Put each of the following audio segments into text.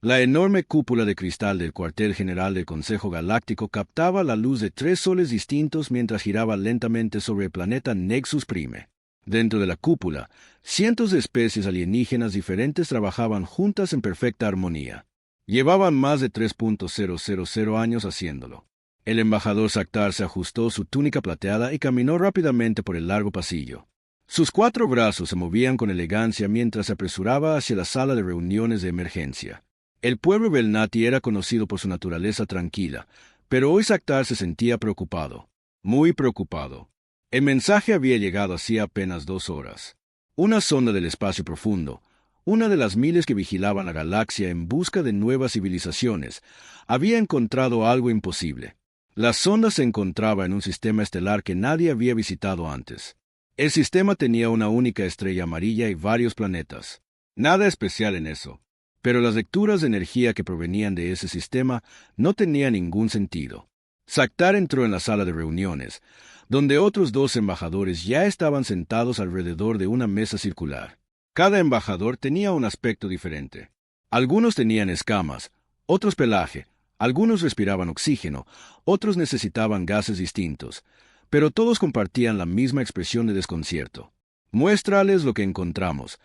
La enorme cúpula de cristal del cuartel general del Consejo Galáctico captaba la luz de 3 soles distintos mientras giraba lentamente sobre el planeta Nexus Prime. Dentro de la cúpula, cientos de especies alienígenas diferentes trabajaban juntas en perfecta armonía. Llevaban más de 3.000 años haciéndolo. El embajador Saktar se ajustó su túnica plateada y caminó rápidamente por el largo pasillo. Sus 4 brazos se movían con elegancia mientras se apresuraba hacia la sala de reuniones de emergencia. El pueblo Belnati era conocido por su naturaleza tranquila, pero hoy Saktar se sentía preocupado. Muy preocupado. El mensaje había llegado hacía apenas 2 horas. Una sonda del espacio profundo, una de las miles que vigilaban la galaxia en busca de nuevas civilizaciones, había encontrado algo imposible. La sonda se encontraba en un sistema estelar que nadie había visitado antes. El sistema tenía una única estrella amarilla y varios planetas. Nada especial en eso. Pero las lecturas de energía que provenían de ese sistema no tenían ningún sentido. Saktar entró en la sala de reuniones, donde otros 2 embajadores ya estaban sentados alrededor de una mesa circular. Cada embajador tenía un aspecto diferente. Algunos tenían escamas, otros pelaje, algunos respiraban oxígeno, otros necesitaban gases distintos, pero todos compartían la misma expresión de desconcierto. «Muéstrales lo que encontramos»,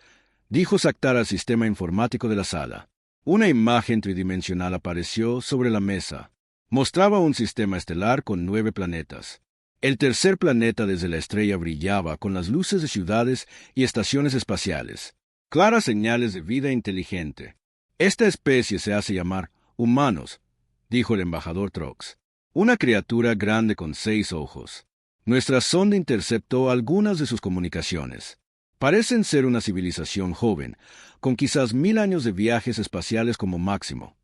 dijo Saktar al sistema informático de la sala. Una imagen tridimensional apareció sobre la mesa. Mostraba un sistema estelar con 9 planetas. El tercer planeta desde la estrella brillaba con las luces de ciudades y estaciones espaciales. Claras señales de vida inteligente. «Esta especie se hace llamar humanos», dijo el embajador Trox. «Una criatura grande con 6 ojos. Nuestra sonda interceptó algunas de sus comunicaciones. Parecen ser una civilización joven, con quizás 1000 años de viajes espaciales como máximo».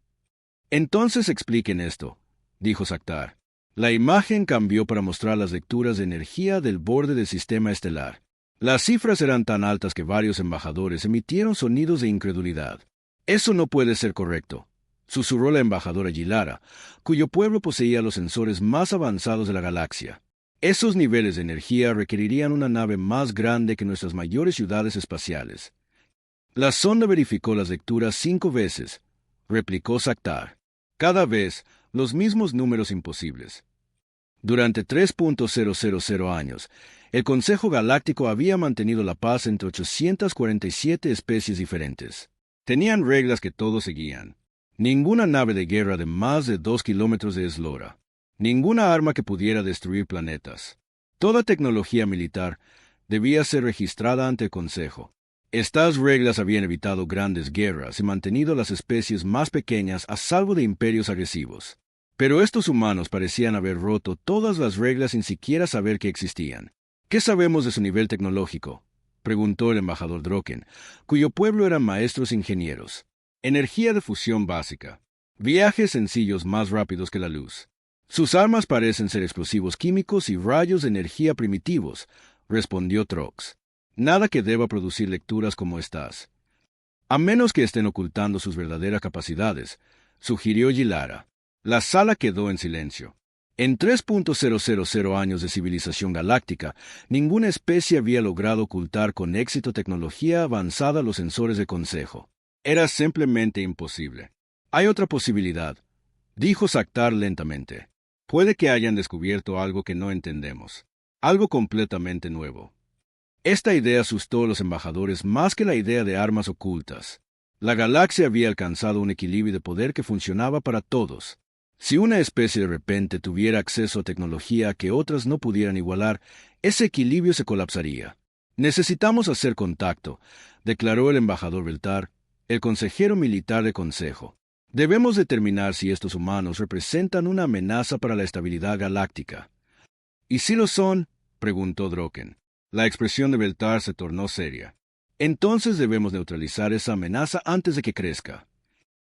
«Entonces expliquen esto», dijo Saktar. La imagen cambió para mostrar las lecturas de energía del borde del sistema estelar. Las cifras eran tan altas que varios embajadores emitieron sonidos de incredulidad. «Eso no puede ser correcto», susurró la embajadora Yilara, cuyo pueblo poseía los sensores más avanzados de la galaxia. «Esos niveles de energía requerirían una nave más grande que nuestras mayores ciudades espaciales». «La sonda verificó las lecturas 5 veces», replicó Saktar. «Cada vez, los mismos números imposibles». Durante 3.000 años, el Consejo Galáctico había mantenido la paz entre 847 especies diferentes. Tenían reglas que todos seguían. Ninguna nave de guerra de más de 2 kilómetros de eslora. Ninguna arma que pudiera destruir planetas. Toda tecnología militar debía ser registrada ante el Consejo. Estas reglas habían evitado grandes guerras y mantenido las especies más pequeñas a salvo de imperios agresivos. Pero estos humanos parecían haber roto todas las reglas sin siquiera saber que existían. «¿Qué sabemos de su nivel tecnológico?», preguntó el embajador Droken, cuyo pueblo eran maestros ingenieros. «Energía de fusión básica. Viajes sencillos más rápidos que la luz. Sus armas parecen ser explosivos químicos y rayos de energía primitivos», respondió Trox. «Nada que deba producir lecturas como estas. A menos que estén ocultando sus verdaderas capacidades», sugirió Yilara. La sala quedó en silencio. En 3.000 años de civilización galáctica, ninguna especie había logrado ocultar con éxito tecnología avanzada a los sensores de Consejo. Era simplemente imposible. «Hay otra posibilidad», dijo Saktar lentamente. «Puede que hayan descubierto algo que no entendemos. Algo completamente nuevo». Esta idea asustó a los embajadores más que la idea de armas ocultas. La galaxia había alcanzado un equilibrio de poder que funcionaba para todos. Si una especie de repente tuviera acceso a tecnología que otras no pudieran igualar, ese equilibrio se colapsaría. «Necesitamos hacer contacto», declaró el embajador Beltar, el consejero militar de Consejo. «Debemos determinar si estos humanos representan una amenaza para la estabilidad galáctica». «¿Y si lo son?», preguntó Droken. La expresión de Beltar se tornó seria. «Entonces debemos neutralizar esa amenaza antes de que crezca».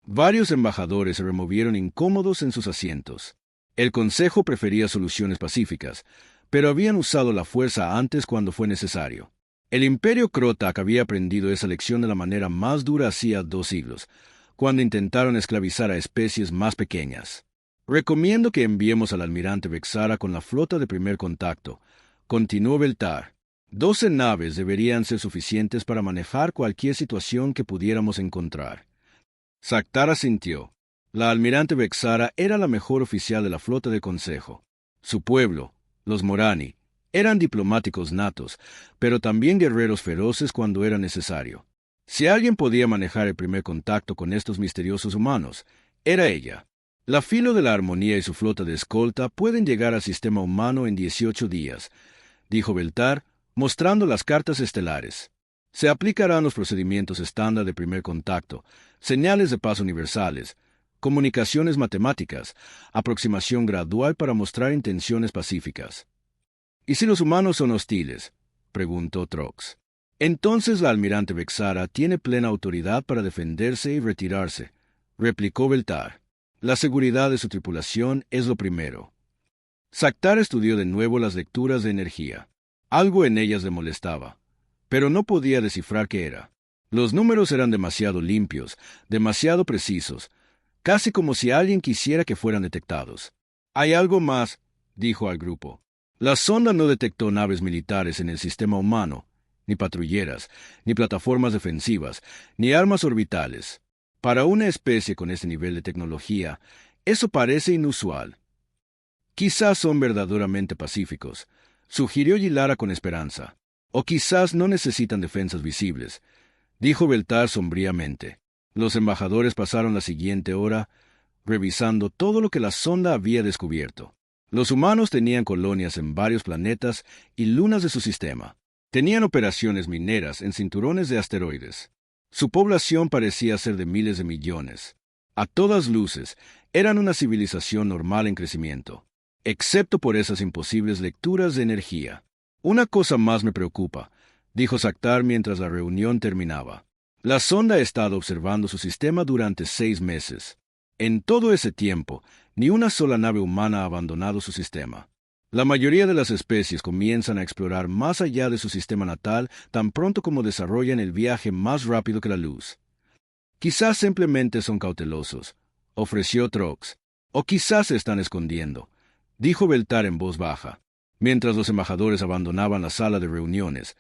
Varios embajadores se removieron incómodos en sus asientos. El Consejo prefería soluciones pacíficas, pero habían usado la fuerza antes cuando fue necesario. El Imperio Krotak había aprendido esa lección de la manera más dura hacía 2 siglos, cuando intentaron esclavizar a especies más pequeñas. «Recomiendo que enviemos al almirante Vexara con la flota de primer contacto», continuó Beltar. 12 naves deberían ser suficientes para manejar cualquier situación que pudiéramos encontrar. Saktar asintió. La almirante Vexara era la mejor oficial de la flota de consejo. Su pueblo, los Morani, eran diplomáticos natos, pero también guerreros feroces cuando era necesario. Si alguien podía manejar el primer contacto con estos misteriosos humanos, era ella. La Filo de la Armonía y su flota de escolta pueden llegar al sistema humano en 18 días, dijo Beltar, mostrando las cartas estelares. Se aplicarán los procedimientos estándar de primer contacto, señales de paz universales, comunicaciones matemáticas, aproximación gradual para mostrar intenciones pacíficas. ¿Y si los humanos son hostiles?, preguntó Trox. Entonces la almirante Vexara tiene plena autoridad para defenderse y retirarse, replicó Beltar. La seguridad de su tripulación es lo primero. Saktar estudió de nuevo las lecturas de energía. Algo en ellas le molestaba, pero no podía descifrar qué era. Los números eran demasiado limpios, demasiado precisos, casi como si alguien quisiera que fueran detectados. «Hay algo más», dijo al grupo. La sonda no detectó naves militares en el sistema humano, ni patrulleras, ni plataformas defensivas, ni armas orbitales. Para una especie con este nivel de tecnología, eso parece inusual. Quizás son verdaderamente pacíficos, sugirió Yilara con esperanza. O quizás no necesitan defensas visibles, dijo Beltar sombríamente. Los embajadores pasaron la siguiente hora revisando todo lo que la sonda había descubierto. Los humanos tenían colonias en varios planetas y lunas de su sistema. Tenían operaciones mineras en cinturones de asteroides. Su población parecía ser de miles de millones. A todas luces, eran una civilización normal en crecimiento, excepto por esas imposibles lecturas de energía. Una cosa más me preocupa, dijo Saktar mientras la reunión terminaba. La sonda ha estado observando su sistema durante 6 meses. En todo ese tiempo, ni una sola nave humana ha abandonado su sistema. La mayoría de las especies comienzan a explorar más allá de su sistema natal tan pronto como desarrollan el viaje más rápido que la luz. Quizás simplemente son cautelosos, ofreció Trox, o quizás se están escondiendo, dijo Beltar en voz baja. Mientras los embajadores abandonaban la sala de reuniones,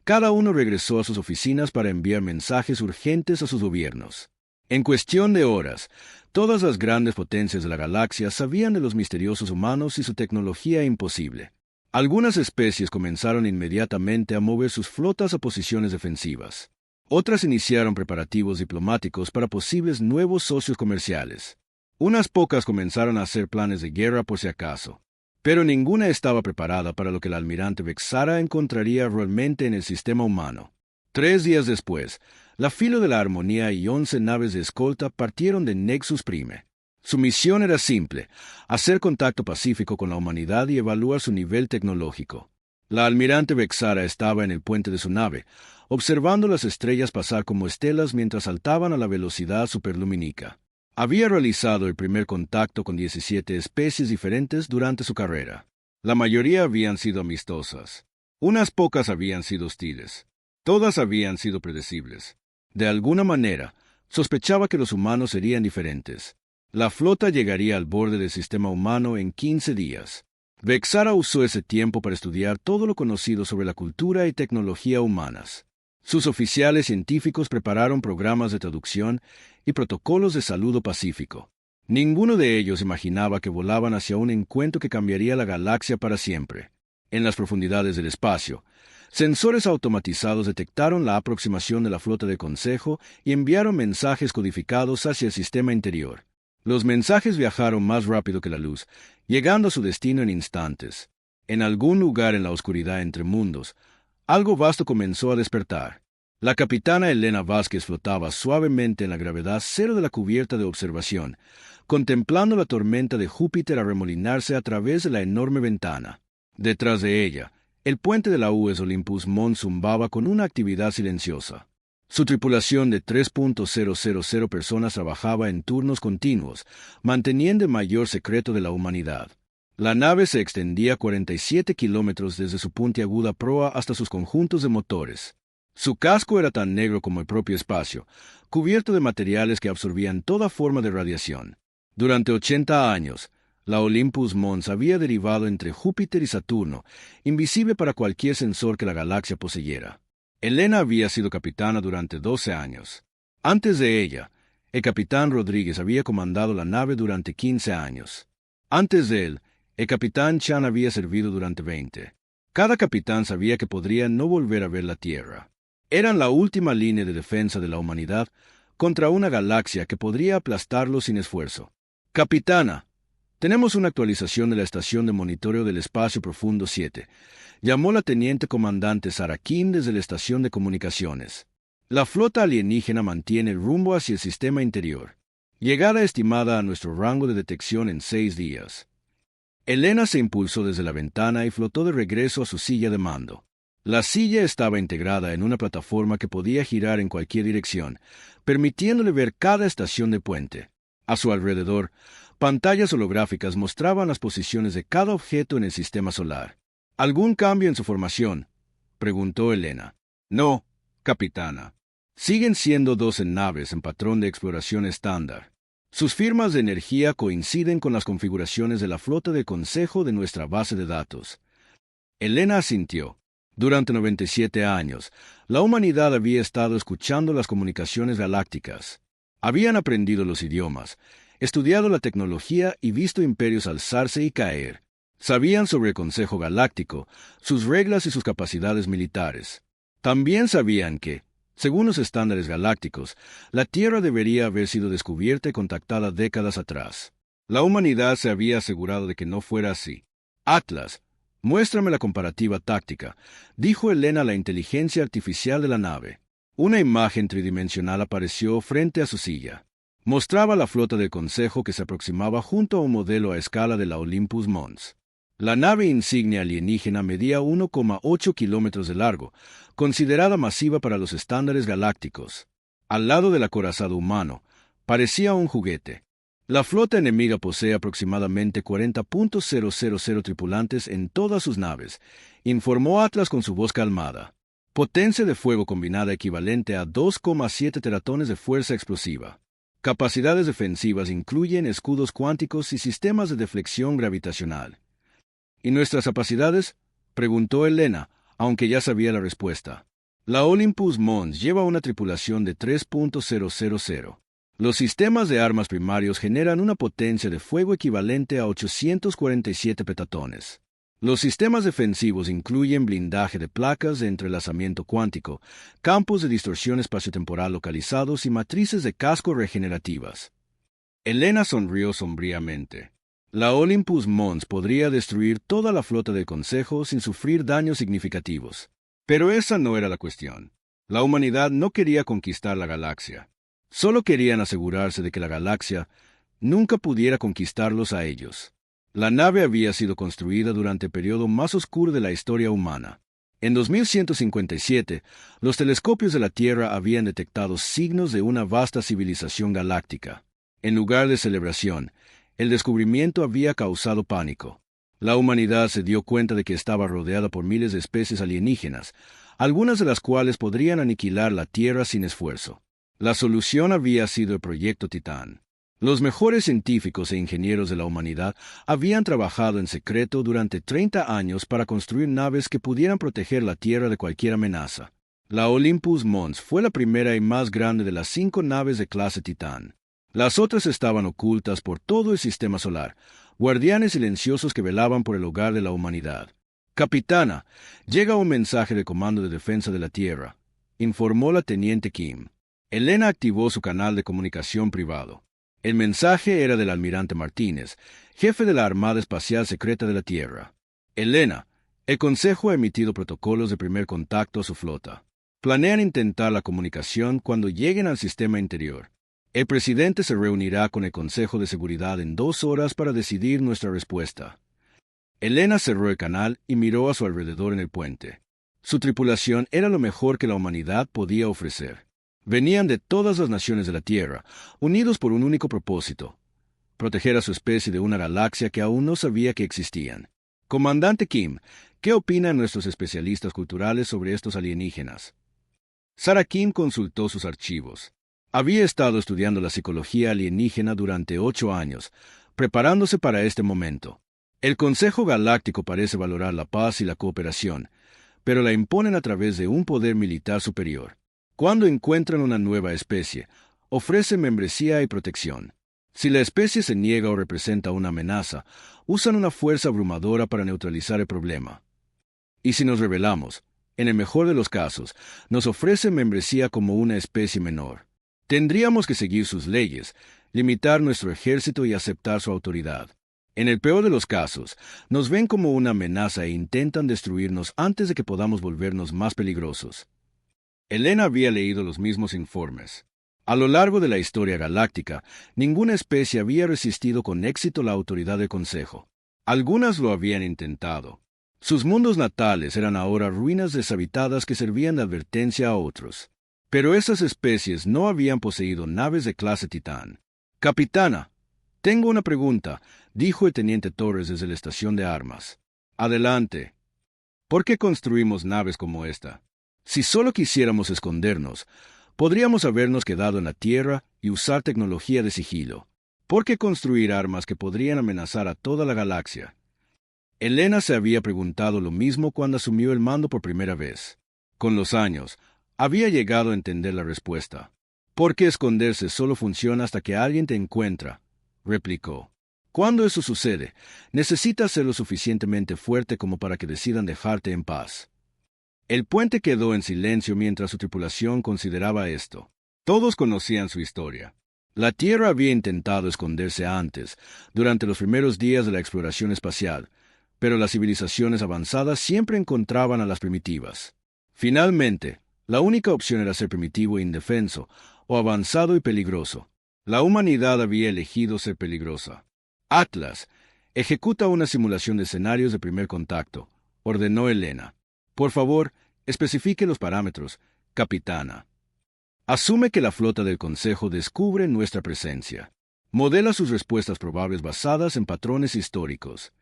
cada uno regresó a sus oficinas para enviar mensajes urgentes a sus gobiernos. En cuestión de horas, todas las grandes potencias de la galaxia sabían de los misteriosos humanos y su tecnología imposible. Algunas especies comenzaron inmediatamente a mover sus flotas a posiciones defensivas. Otras iniciaron preparativos diplomáticos para posibles nuevos socios comerciales. Unas pocas comenzaron a hacer planes de guerra por si acaso. Pero ninguna estaba preparada para lo que la almirante Vexara encontraría realmente en el sistema humano. 3 días después, la Filo de la Armonía y 11 naves de escolta partieron de Nexus Prime. Su misión era simple: hacer contacto pacífico con la humanidad y evaluar su nivel tecnológico. La almirante Vexara estaba en el puente de su nave, observando las estrellas pasar como estelas mientras saltaban a la velocidad superlumínica. Había realizado el primer contacto con 17 especies diferentes durante su carrera. La mayoría habían sido amistosas. Unas pocas habían sido hostiles. Todas habían sido predecibles. De alguna manera, sospechaba que los humanos serían diferentes. La flota llegaría al borde del sistema humano en 15 días. Vexara usó ese tiempo para estudiar todo lo conocido sobre la cultura y tecnología humanas. Sus oficiales científicos prepararon programas de traducción y protocolos de saludo pacífico. Ninguno de ellos imaginaba que volaban hacia un encuentro que cambiaría la galaxia para siempre. En las profundidades del espacio, sensores automatizados detectaron la aproximación de la flota de consejo y enviaron mensajes codificados hacia el sistema interior. Los mensajes viajaron más rápido que la luz, llegando a su destino en instantes. En algún lugar en la oscuridad entre mundos, algo vasto comenzó a despertar. La capitana Elena Vázquez flotaba suavemente en la gravedad cero de la cubierta de observación, contemplando la tormenta de Júpiter arremolinarse a través de la enorme ventana. Detrás de ella, el puente de la US Olympus Mons zumbaba con una actividad silenciosa. Su tripulación de 3.000 personas trabajaba en turnos continuos, manteniendo el mayor secreto de la humanidad. La nave se extendía 47 kilómetros desde su puntiaguda proa hasta sus conjuntos de motores. Su casco era tan negro como el propio espacio, cubierto de materiales que absorbían toda forma de radiación. Durante 80 años, la Olympus Mons había derivado entre Júpiter y Saturno, invisible para cualquier sensor que la galaxia poseyera. Elena había sido capitana durante 12 años. Antes de ella, El capitán Rodríguez había comandado la nave durante 15 años. Antes de él, el capitán Chan había servido durante 20. Cada capitán sabía que podría no volver a ver la Tierra. Eran la última línea de defensa de la humanidad contra una galaxia que podría aplastarlo sin esfuerzo. Capitana, tenemos una actualización de la estación de monitoreo del espacio profundo 7. Llamó la teniente comandante Sarah Kim desde la estación de comunicaciones. La flota alienígena mantiene el rumbo hacia el sistema interior. Llegada estimada a nuestro rango de detección en 6 días. Elena se impulsó desde la ventana y flotó de regreso a su silla de mando. La silla estaba integrada en una plataforma que podía girar en cualquier dirección, permitiéndole ver cada estación de puente. A su alrededor, pantallas holográficas mostraban las posiciones de cada objeto en el sistema solar. ¿Algún cambio en su formación?, preguntó Elena. No, capitana. Siguen siendo 12 naves en patrón de exploración estándar. Sus firmas de energía coinciden con las configuraciones de la flota del Consejo de nuestra base de datos. Elena asintió. Durante 97 años, la humanidad había estado escuchando las comunicaciones galácticas. Habían aprendido los idiomas, estudiado la tecnología y visto imperios alzarse y caer. Sabían sobre el Consejo Galáctico, sus reglas y sus capacidades militares. También sabían que, según los estándares galácticos, la Tierra debería haber sido descubierta y contactada décadas atrás. La humanidad se había asegurado de que no fuera así. Atlas, muéstrame la comparativa táctica, dijo Elena a la inteligencia artificial de la nave. Una imagen tridimensional apareció frente a su silla. Mostraba la flota del Consejo que se aproximaba junto a un modelo a escala de la Olympus Mons. La nave insignia alienígena medía 1,8 kilómetros de largo, considerada masiva para los estándares galácticos. Al lado del acorazado humano, parecía un juguete. La flota enemiga posee aproximadamente 40.000 tripulantes en todas sus naves, informó Atlas con su voz calmada. Potencia de fuego combinada equivalente a 2,7 teratones de fuerza explosiva. Capacidades defensivas incluyen escudos cuánticos y sistemas de deflexión gravitacional. ¿Y nuestras capacidades?, preguntó Elena, aunque ya sabía la respuesta. La Olympus Mons lleva una tripulación de 3.000. Los sistemas de armas primarios generan una potencia de fuego equivalente a 847 petatones. Los sistemas defensivos incluyen blindaje de placas de entrelazamiento cuántico, campos de distorsión espaciotemporal localizados y matrices de casco regenerativas. Elena sonrió sombríamente. La Olympus Mons podría destruir toda la flota del Consejo sin sufrir daños significativos. Pero esa no era la cuestión. La humanidad no quería conquistar la galaxia. Solo querían asegurarse de que la galaxia nunca pudiera conquistarlos a ellos. La nave había sido construida durante el periodo más oscuro de la historia humana. En 2157, los telescopios de la Tierra habían detectado signos de una vasta civilización galáctica. En lugar de celebración, el descubrimiento había causado pánico. La humanidad se dio cuenta de que estaba rodeada por miles de especies alienígenas, algunas de las cuales podrían aniquilar la Tierra sin esfuerzo. La solución había sido el Proyecto Titán. Los mejores científicos e ingenieros de la humanidad habían trabajado en secreto durante 30 años para construir naves que pudieran proteger la Tierra de cualquier amenaza. La Olympus Mons fue la primera y más grande de las 5 naves de clase Titán. Las otras estaban ocultas por todo el sistema solar, guardianes silenciosos que velaban por el hogar de la humanidad. Capitana, llega un mensaje del Comando de Defensa de la Tierra, informó la teniente Kim. Elena activó su canal de comunicación privado. El mensaje era del almirante Martínez, jefe de la Armada Espacial Secreta de la Tierra. Elena, el Consejo ha emitido protocolos de primer contacto a su flota. Planean intentar la comunicación cuando lleguen al sistema interior. El presidente se reunirá con el Consejo de Seguridad en 2 horas para decidir nuestra respuesta. Elena cerró el canal y miró a su alrededor en el puente. Su tripulación era lo mejor que la humanidad podía ofrecer. Venían de todas las naciones de la Tierra, unidos por un único propósito: proteger a su especie de una galaxia que aún no sabía que existían. Comandante Kim, ¿qué opinan nuestros especialistas culturales sobre estos alienígenas? Sarah Kim consultó sus archivos. Había estado estudiando la psicología alienígena durante 8 años, preparándose para este momento. El Consejo Galáctico parece valorar la paz y la cooperación, pero la imponen a través de un poder militar superior. Cuando encuentran una nueva especie, Ofrece membresía y protección. Si la especie se niega o representa una amenaza, usan una fuerza abrumadora para neutralizar el problema. Y si nos rebelamos, en el mejor de los casos, nos ofrece membresía como una especie menor. Tendríamos que seguir sus leyes, limitar nuestro ejército y aceptar su autoridad. En el peor de los casos, nos ven como una amenaza e intentan destruirnos antes de que podamos volvernos más peligrosos. Elena había leído los mismos informes. A lo largo de la historia galáctica, ninguna especie había resistido con éxito la autoridad del Consejo. Algunas lo habían intentado. Sus mundos natales eran ahora ruinas deshabitadas que servían de advertencia a otros. Pero esas especies no habían poseído naves de clase Titán. «Capitana, tengo una pregunta», dijo el teniente Torres desde la estación de armas. «Adelante. ¿Por qué construimos naves como esta? Si solo quisiéramos escondernos, podríamos habernos quedado en la Tierra y usar tecnología de sigilo. ¿Por qué construir armas que podrían amenazar a toda la galaxia?» Elena se había preguntado lo mismo cuando asumió el mando por primera vez. Con los años, había llegado a entender la respuesta. «Porque esconderse solo funciona hasta que alguien te encuentra», replicó. «Cuando eso sucede, necesitas ser lo suficientemente fuerte como para que decidan dejarte en paz». El puente quedó en silencio mientras su tripulación consideraba esto. Todos conocían su historia. La Tierra había intentado esconderse antes, durante los primeros días de la exploración espacial, pero las civilizaciones avanzadas siempre encontraban a las primitivas. Finalmente, la única opción era ser primitivo e indefenso, o avanzado y peligroso. La humanidad había elegido ser peligrosa. «Atlas, ejecuta una simulación de escenarios de primer contacto», ordenó Elena. «Por favor, especifique los parámetros, capitana. Asume que la flota del Consejo descubre nuestra presencia. Modela sus respuestas probables basadas en patrones históricos».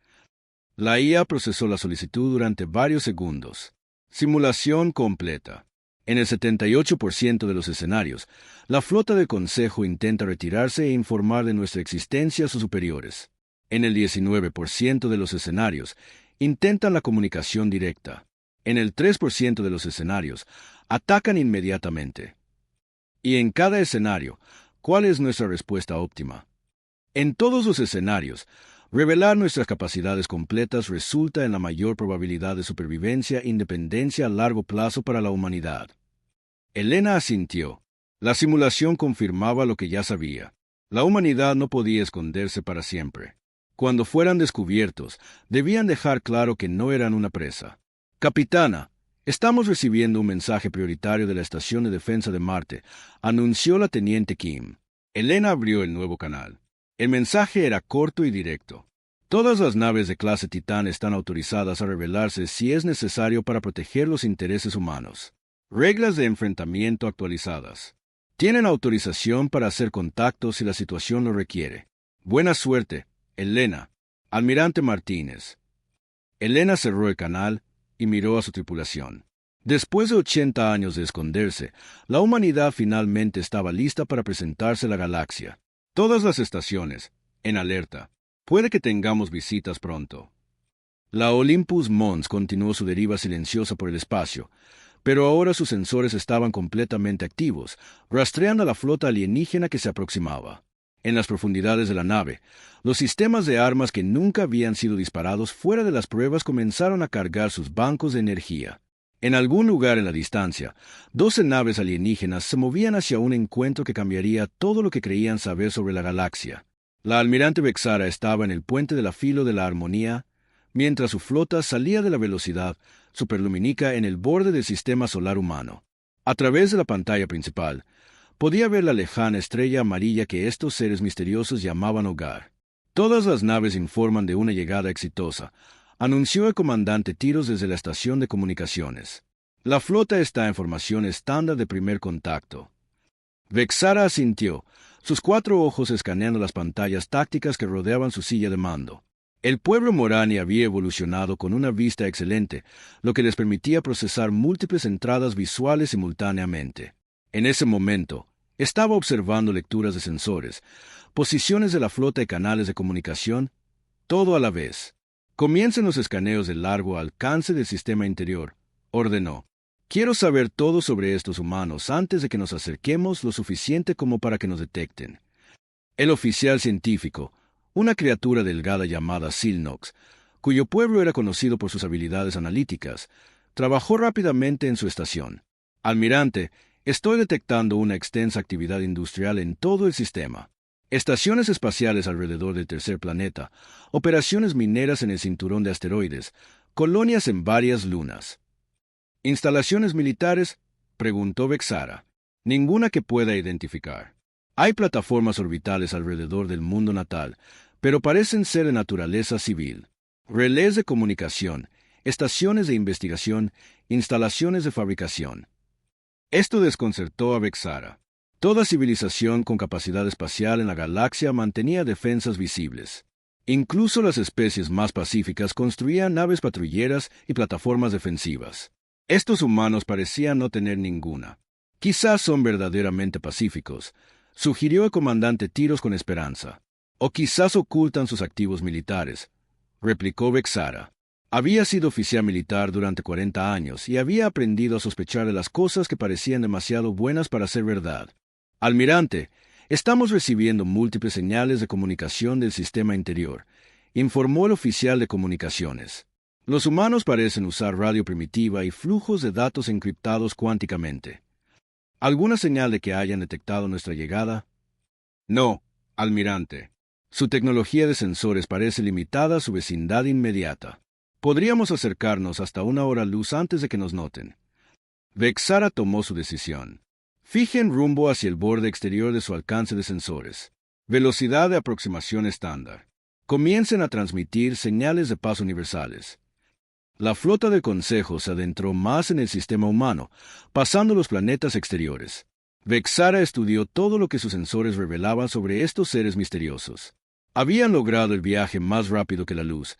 La IA procesó la solicitud durante varios segundos. Simulación completa. En el 78% de los escenarios, la flota del Consejo intenta retirarse e informar de nuestra existencia a sus superiores. En el 19% de los escenarios, intentan la comunicación directa. En el 3% de los escenarios, atacan inmediatamente. Y en cada escenario, ¿cuál es nuestra respuesta óptima? En todos los escenarios, revelar nuestras capacidades completas resulta en la mayor probabilidad de supervivencia e independencia a largo plazo para la humanidad. Elena asintió. La simulación confirmaba lo que ya sabía. La humanidad no podía esconderse para siempre. Cuando fueran descubiertos, debían dejar claro que no eran una presa. «Capitana, estamos recibiendo un mensaje prioritario de la Estación de Defensa de Marte», anunció la teniente Kim. Elena abrió el nuevo canal. El mensaje era corto y directo. «Todas las naves de clase Titán están autorizadas a revelarse si es necesario para proteger los intereses humanos. Reglas de enfrentamiento actualizadas. Tienen autorización para hacer contacto si la situación lo requiere. Buena suerte, Elena. Almirante Martínez». Elena cerró el canal y miró a su tripulación. Después de 80 años de esconderse, la humanidad finalmente estaba lista para presentarse a la galaxia. Todas las estaciones, en alerta. Puede que tengamos visitas pronto. La Olympus Mons continuó su deriva silenciosa por el espacio, pero ahora sus sensores estaban completamente activos, rastreando a la flota alienígena que se aproximaba. En las profundidades de la nave, los sistemas de armas que nunca habían sido disparados fuera de las pruebas comenzaron a cargar sus bancos de energía. En algún lugar en la distancia, 12 naves alienígenas se movían hacia un encuentro que cambiaría todo lo que creían saber sobre la galaxia. La almirante Vexara estaba en el puente de la Filo de la Armonía, mientras su flota salía de la velocidad superlumínica en el borde del sistema solar humano. A través de la pantalla principal, podía ver la lejana estrella amarilla que estos seres misteriosos llamaban hogar. «Todas las naves informan de una llegada exitosa», anunció el comandante Tiros desde la estación de comunicaciones. «La flota está en formación estándar de primer contacto». Vexara asintió, sus 4 ojos escaneando las pantallas tácticas que rodeaban su silla de mando. El pueblo Morani había evolucionado con una vista excelente, lo que les permitía procesar múltiples entradas visuales simultáneamente. En ese momento, estaba observando lecturas de sensores, posiciones de la flota y canales de comunicación, todo a la vez. «Comiencen los escaneos de largo alcance del sistema interior», ordenó. Quiero saber todo sobre estos humanos antes de que nos acerquemos lo suficiente como para que nos detecten. El oficial científico, una criatura delgada llamada Silnox, cuyo pueblo era conocido por sus habilidades analíticas, trabajó rápidamente en su estación. Almirante, estoy detectando una extensa actividad industrial en todo el sistema. Estaciones espaciales alrededor del tercer planeta, operaciones mineras en el cinturón de asteroides, colonias en varias lunas. ¿Instalaciones militares? Preguntó Vexara. Ninguna que pueda identificar. Hay plataformas orbitales alrededor del mundo natal, pero parecen ser de naturaleza civil. Relés de comunicación, estaciones de investigación, instalaciones de fabricación. Esto desconcertó a Vexara. Toda civilización con capacidad espacial en la galaxia mantenía defensas visibles. Incluso las especies más pacíficas construían naves patrulleras y plataformas defensivas. Estos humanos parecían no tener ninguna. Quizás son verdaderamente pacíficos, sugirió el comandante Tiros con esperanza. O quizás ocultan sus activos militares, replicó Vexara. Había sido oficial militar durante 40 años y había aprendido a sospechar de las cosas que parecían demasiado buenas para ser verdad. Almirante, estamos recibiendo múltiples señales de comunicación del sistema interior, informó el oficial de comunicaciones. Los humanos parecen usar radio primitiva y flujos de datos encriptados cuánticamente. ¿Alguna señal de que hayan detectado nuestra llegada? No, almirante. Su tecnología de sensores parece limitada a su vecindad inmediata. Podríamos acercarnos hasta 1 hora luz antes de que nos noten. Vexara tomó su decisión. Fijen rumbo hacia el borde exterior de su alcance de sensores. Velocidad de aproximación estándar. Comiencen a transmitir señales de paz universales. La flota del Consejo se adentró más en el sistema humano, pasando los planetas exteriores. Vexara estudió todo lo que sus sensores revelaban sobre estos seres misteriosos. Habían logrado el viaje más rápido que la luz,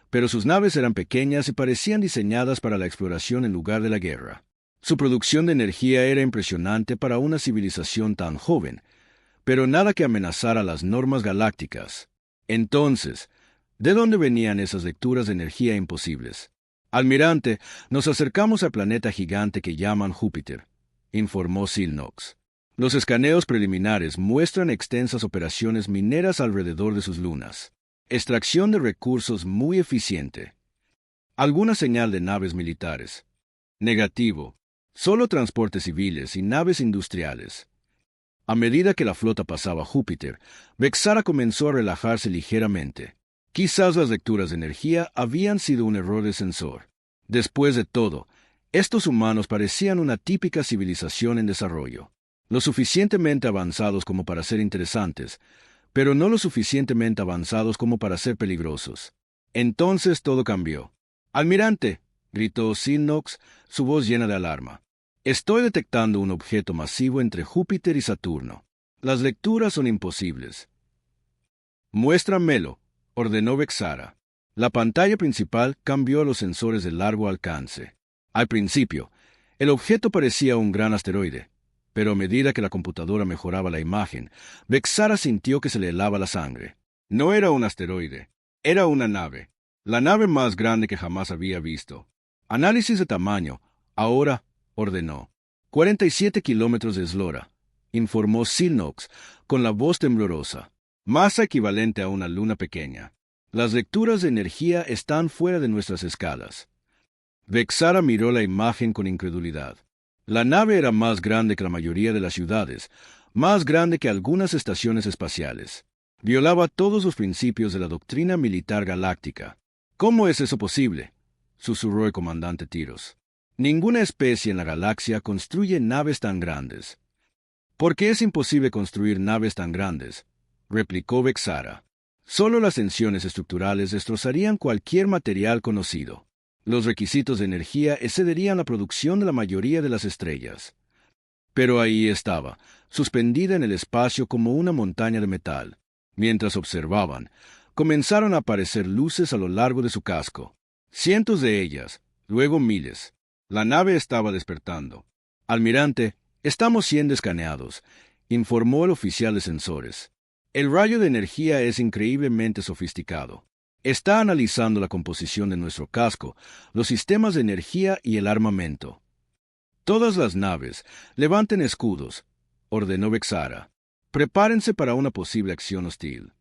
pero sus naves eran pequeñas y parecían diseñadas para la exploración en lugar de la guerra. Su producción de energía era impresionante para una civilización tan joven, pero nada que amenazara las normas galácticas. Entonces, ¿de dónde venían esas lecturas de energía imposibles? Almirante, nos acercamos al planeta gigante que llaman Júpiter, informó Silnox. Los escaneos preliminares muestran extensas operaciones mineras alrededor de sus lunas. Extracción de recursos muy eficiente. ¿Alguna señal de naves militares? Negativo. Solo transportes civiles y naves industriales. A medida que la flota pasaba Júpiter, Vexara comenzó a relajarse ligeramente. Quizás las lecturas de energía habían sido un error de sensor. Después de todo, estos humanos parecían una típica civilización en desarrollo. Lo suficientemente avanzados como para ser interesantes, pero no lo suficientemente avanzados como para ser peligrosos. Entonces todo cambió. «Almirante», gritó Silnox, su voz llena de alarma. «Estoy detectando un objeto masivo entre Júpiter y Saturno. Las lecturas son imposibles». «Muéstramelo», ordenó Vexara. La pantalla principal cambió a los sensores de largo alcance. Al principio, el objeto parecía un gran asteroide, pero a medida que la computadora mejoraba la imagen, Vexara sintió que se le helaba la sangre. No era un asteroide, era una nave, la nave más grande que jamás había visto. Análisis de tamaño, ahora, ordenó. 47 kilómetros de eslora, informó Silnox con la voz temblorosa. Masa equivalente a una luna pequeña. Las lecturas de energía están fuera de nuestras escalas. Vexara miró la imagen con incredulidad. La nave era más grande que la mayoría de las ciudades, más grande que algunas estaciones espaciales. Violaba todos los principios de la doctrina militar galáctica. «¿Cómo es eso posible?», susurró el comandante Tiros. «Ninguna especie en la galaxia construye naves tan grandes». «¿Por qué es imposible construir naves tan grandes?», replicó Vexara. «Solo las tensiones estructurales destrozarían cualquier material conocido. Los requisitos de energía excederían la producción de la mayoría de las estrellas». Pero ahí estaba, suspendida en el espacio como una montaña de metal. Mientras observaban, comenzaron a aparecer luces a lo largo de su casco. Cientos de ellas, luego miles. La nave estaba despertando. «Almirante, estamos siendo escaneados», informó el oficial de sensores. «El rayo de energía es increíblemente sofisticado. Está analizando la composición de nuestro casco, los sistemas de energía y el armamento». Todas las naves, levanten escudos, ordenó Vexara. Prepárense para una posible acción hostil.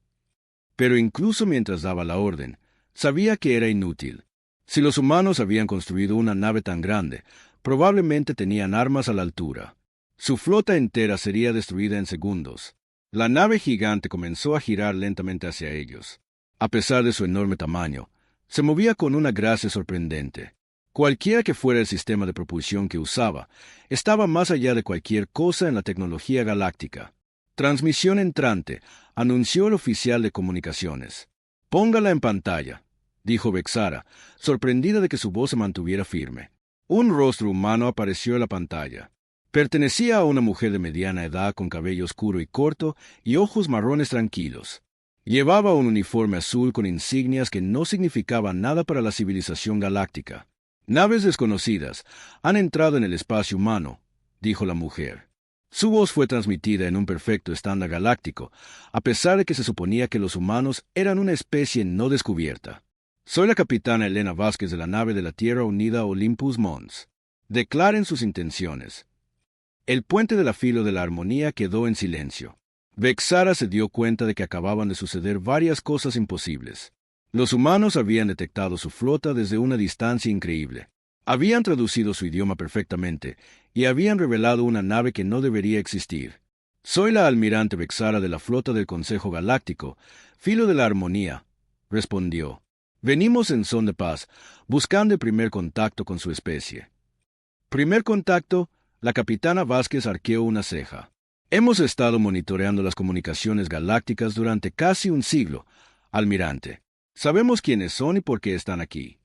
Pero incluso mientras daba la orden, sabía que era inútil. Si los humanos habían construido una nave tan grande, probablemente tenían armas a la altura. Su flota entera sería destruida en segundos. La nave gigante comenzó a girar lentamente hacia ellos. A pesar de su enorme tamaño, se movía con una gracia sorprendente. Cualquiera que fuera el sistema de propulsión que usaba, estaba más allá de cualquier cosa en la tecnología galáctica. Transmisión entrante, anunció el oficial de comunicaciones. Póngala en pantalla, dijo Vexara, sorprendida de que su voz se mantuviera firme. Un rostro humano apareció en la pantalla. Pertenecía a una mujer de mediana edad con cabello oscuro y corto y ojos marrones tranquilos. Llevaba un uniforme azul con insignias que no significaban nada para la civilización galáctica. Naves desconocidas han entrado en el espacio humano, dijo la mujer. Su voz fue transmitida en un perfecto estándar galáctico, a pesar de que se suponía que los humanos eran una especie no descubierta. Soy la capitana Elena Vázquez de la nave de la Tierra Unida Olympus Mons. Declaren sus intenciones. El puente de la Filo de la Armonía quedó en silencio. Vexara se dio cuenta de que acababan de suceder varias cosas imposibles. Los humanos habían detectado su flota desde una distancia increíble. Habían traducido su idioma perfectamente y habían revelado una nave que no debería existir. Soy la almirante Vexara de la flota del Consejo Galáctico, Filo de la Armonía, respondió. Venimos en son de paz, buscando el primer contacto con su especie. Primer contacto, la capitana Vázquez arqueó una ceja. Hemos estado monitoreando las comunicaciones galácticas durante casi un siglo, almirante. Sabemos quiénes son y por qué están aquí.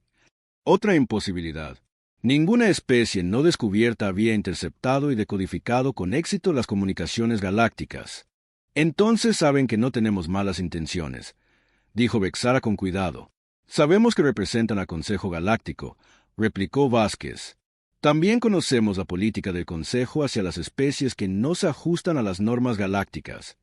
Otra imposibilidad. Ninguna especie no descubierta había interceptado y decodificado con éxito las comunicaciones galácticas. Entonces saben que no tenemos malas intenciones, dijo Vexara con cuidado. Sabemos que representan al Consejo Galáctico, replicó Vázquez. También conocemos la política del Consejo hacia las especies que no se ajustan a las normas galácticas.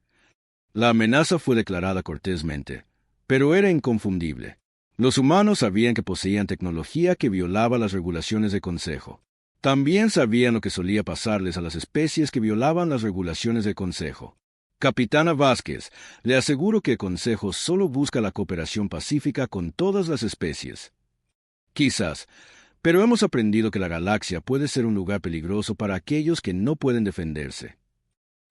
La amenaza fue declarada cortésmente, pero era inconfundible. Los humanos sabían que poseían tecnología que violaba las regulaciones del Consejo. También sabían lo que solía pasarles a las especies que violaban las regulaciones del Consejo. Capitana Vázquez, le aseguro que el Consejo solo busca la cooperación pacífica con todas las especies. Quizás, pero hemos aprendido que la galaxia puede ser un lugar peligroso para aquellos que no pueden defenderse.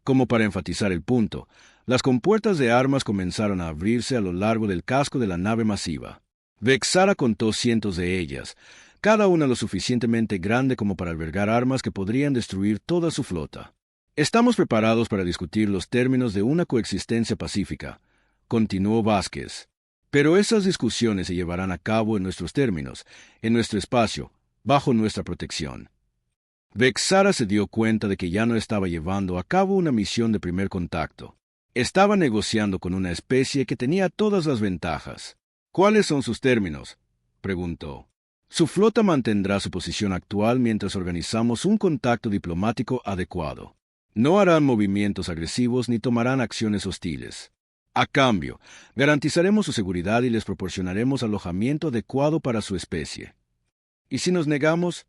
Como para enfatizar el punto, las compuertas de armas comenzaron a abrirse a lo largo del casco de la nave masiva. Vexara contó cientos de ellas, cada una lo suficientemente grande como para albergar armas que podrían destruir toda su flota. Estamos preparados para discutir los términos de una coexistencia pacífica, continuó Vázquez. Pero esas discusiones se llevarán a cabo en nuestros términos, en nuestro espacio, bajo nuestra protección. Vexara se dio cuenta de que ya no estaba llevando a cabo una misión de primer contacto. Estaba negociando con una especie que tenía todas las ventajas. ¿Cuáles son sus términos?, preguntó. Su flota mantendrá su posición actual mientras organizamos un contacto diplomático adecuado. No harán movimientos agresivos ni tomarán acciones hostiles. A cambio, garantizaremos su seguridad y les proporcionaremos alojamiento adecuado para su especie. ¿Y si nos negamos?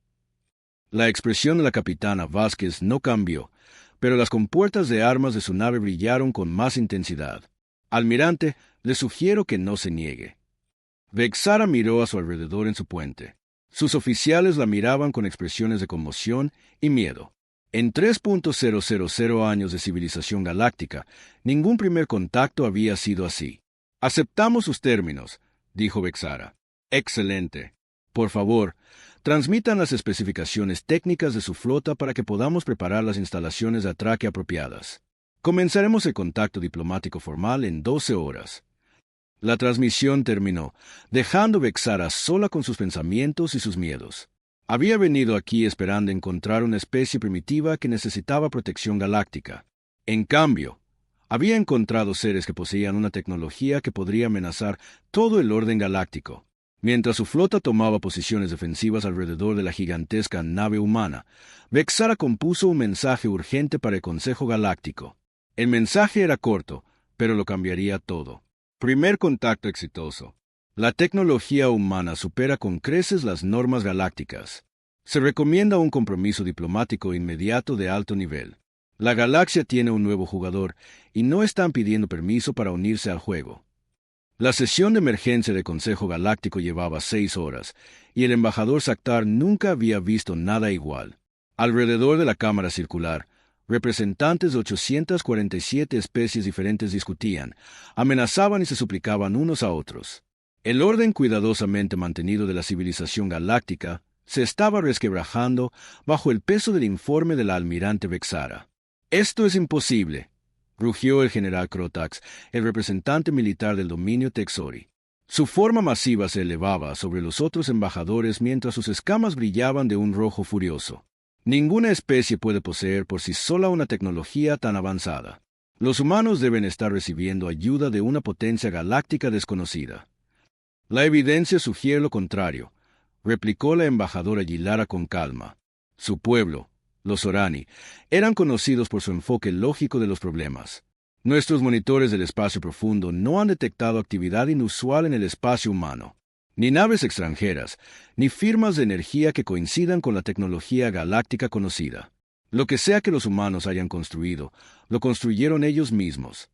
La expresión de la capitana Vázquez no cambió, pero las compuertas de armas de su nave brillaron con más intensidad. Almirante, le sugiero que no se niegue. Vexara miró a su alrededor en su puente. Sus oficiales la miraban con expresiones de conmoción y miedo. En 3.000 años de civilización galáctica, ningún primer contacto había sido así. Aceptamos sus términos, dijo Vexara. Excelente. Por favor, transmitan las especificaciones técnicas de su flota para que podamos preparar las instalaciones de atraque apropiadas. Comenzaremos el contacto diplomático formal en 12 horas. La transmisión terminó, dejando Vexara sola con sus pensamientos y sus miedos. Había venido aquí esperando encontrar una especie primitiva que necesitaba protección galáctica. En cambio, había encontrado seres que poseían una tecnología que podría amenazar todo el orden galáctico. Mientras su flota tomaba posiciones defensivas alrededor de la gigantesca nave humana, Vexara compuso un mensaje urgente para el Consejo Galáctico. El mensaje era corto, pero lo cambiaría todo. Primer contacto exitoso. La tecnología humana supera con creces las normas galácticas. Se recomienda un compromiso diplomático inmediato de alto nivel. La galaxia tiene un nuevo jugador y no están pidiendo permiso para unirse al juego. La sesión de emergencia del Consejo Galáctico llevaba 6 horas, y el embajador Saktar nunca había visto nada igual. Alrededor de la cámara circular, representantes de 847 especies diferentes discutían, amenazaban y se suplicaban unos a otros. El orden cuidadosamente mantenido de la civilización galáctica se estaba resquebrajando bajo el peso del informe de la almirante Vexara. «Esto es imposible», rugió el general Crotax, el representante militar del dominio Texori. Su forma masiva se elevaba sobre los otros embajadores mientras sus escamas brillaban de un rojo furioso. Ninguna especie puede poseer por sí sola una tecnología tan avanzada. Los humanos deben estar recibiendo ayuda de una potencia galáctica desconocida. La evidencia sugiere lo contrario, replicó la embajadora Yilara con calma. Su pueblo, los Orani, eran conocidos por su enfoque lógico de los problemas. Nuestros monitores del espacio profundo no han detectado actividad inusual en el espacio humano, ni naves extranjeras, ni firmas de energía que coincidan con la tecnología galáctica conocida. Lo que sea que los humanos hayan construido, lo construyeron ellos mismos.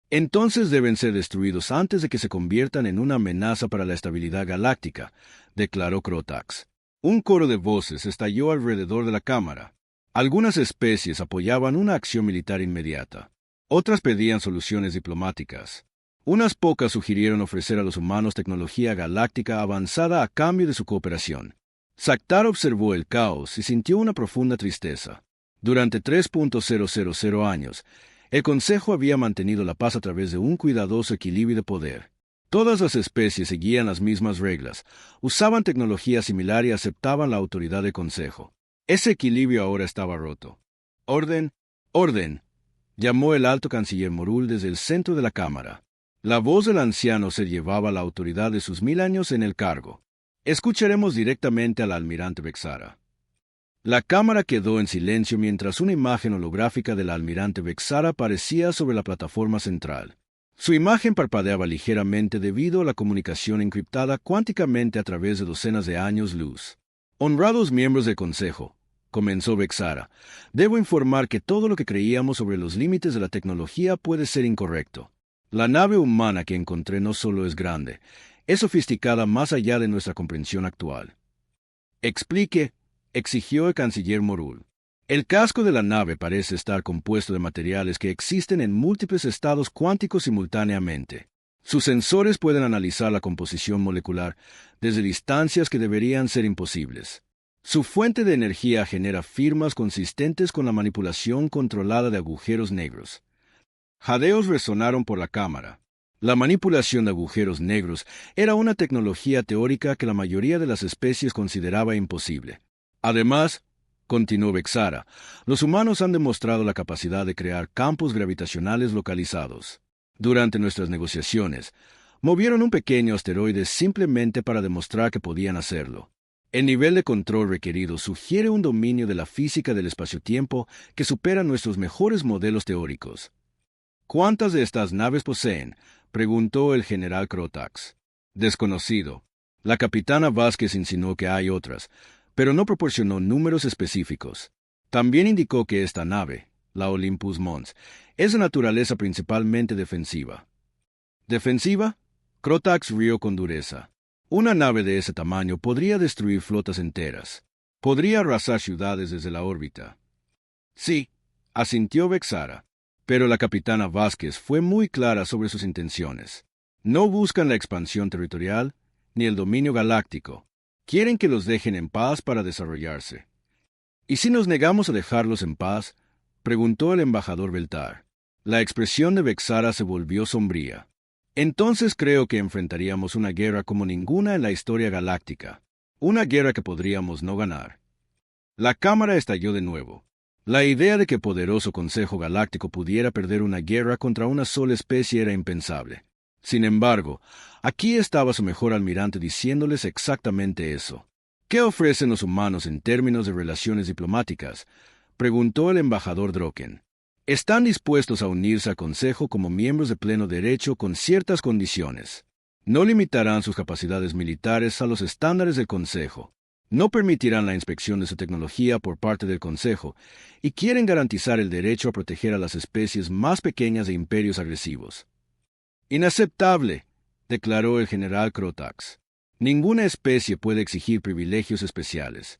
Entonces deben ser destruidos antes de que se conviertan en una amenaza para la estabilidad galáctica, declaró Crotax. Un coro de voces estalló alrededor de la cámara. Algunas especies apoyaban una acción militar inmediata. Otras pedían soluciones diplomáticas. Unas pocas sugirieron ofrecer a los humanos tecnología galáctica avanzada a cambio de su cooperación. Saktar observó el caos y sintió una profunda tristeza. Durante 3.000 años, el Consejo había mantenido la paz a través de un cuidadoso equilibrio de poder. Todas las especies seguían las mismas reglas, usaban tecnología similar y aceptaban la autoridad del Consejo. Ese equilibrio ahora estaba roto. «Orden, orden», llamó el alto canciller Morul desde el centro de la cámara. La voz del anciano se llevaba la autoridad de sus 1000 años en el cargo. Escucharemos directamente al almirante Vexara. La cámara quedó en silencio mientras una imagen holográfica del almirante Vexara aparecía sobre la plataforma central. Su imagen parpadeaba ligeramente debido a la comunicación encriptada cuánticamente a través de docenas de años luz. «Honrados miembros del Consejo», comenzó Vexara, «debo informar que todo lo que creíamos sobre los límites de la tecnología puede ser incorrecto. La nave humana que encontré no solo es grande, es sofisticada más allá de nuestra comprensión actual». «Explique», exigió el canciller Morul. «El casco de la nave parece estar compuesto de materiales que existen en múltiples estados cuánticos simultáneamente. Sus sensores pueden analizar la composición molecular desde distancias que deberían ser imposibles. Su fuente de energía genera firmas consistentes con la manipulación controlada de agujeros negros». Jadeos resonaron por la cámara. La manipulación de agujeros negros era una tecnología teórica que la mayoría de las especies consideraba imposible. Además, continuó Vexara, los humanos han demostrado la capacidad de crear campos gravitacionales localizados. Durante nuestras negociaciones, movieron un pequeño asteroide simplemente para demostrar que podían hacerlo. El nivel de control requerido sugiere un dominio de la física del espacio-tiempo que supera nuestros mejores modelos teóricos. «¿Cuántas de estas naves poseen?», preguntó el general Crotax. «Desconocido». La capitana Vázquez insinuó que hay otras, pero no proporcionó números específicos. También indicó que esta nave, la Olympus Mons, es de naturaleza principalmente defensiva. ¿Defensiva? Crotax rió con dureza. Una nave de ese tamaño podría destruir flotas enteras. Podría arrasar ciudades desde la órbita. Sí, asintió Vexara. Pero la capitana Vázquez fue muy clara sobre sus intenciones. No buscan la expansión territorial ni el dominio galáctico. Quieren que los dejen en paz para desarrollarse. ¿Y si nos negamos a dejarlos en paz?, preguntó el embajador Beltar. La expresión de Vexara se volvió sombría. Entonces creo que enfrentaríamos una guerra como ninguna en la historia galáctica. Una guerra que podríamos no ganar. La cámara estalló de nuevo. La idea de que el poderoso Consejo Galáctico pudiera perder una guerra contra una sola especie era impensable. Sin embargo, aquí estaba su mejor almirante diciéndoles exactamente eso. ¿Qué ofrecen los humanos en términos de relaciones diplomáticas?, preguntó el embajador Droken. Están dispuestos a unirse al Consejo como miembros de pleno derecho con ciertas condiciones. No limitarán sus capacidades militares a los estándares del Consejo. No permitirán la inspección de su tecnología por parte del Consejo y quieren garantizar el derecho a proteger a las especies más pequeñas de imperios agresivos. Inaceptable, declaró el general Crotax. Ninguna especie puede exigir privilegios especiales.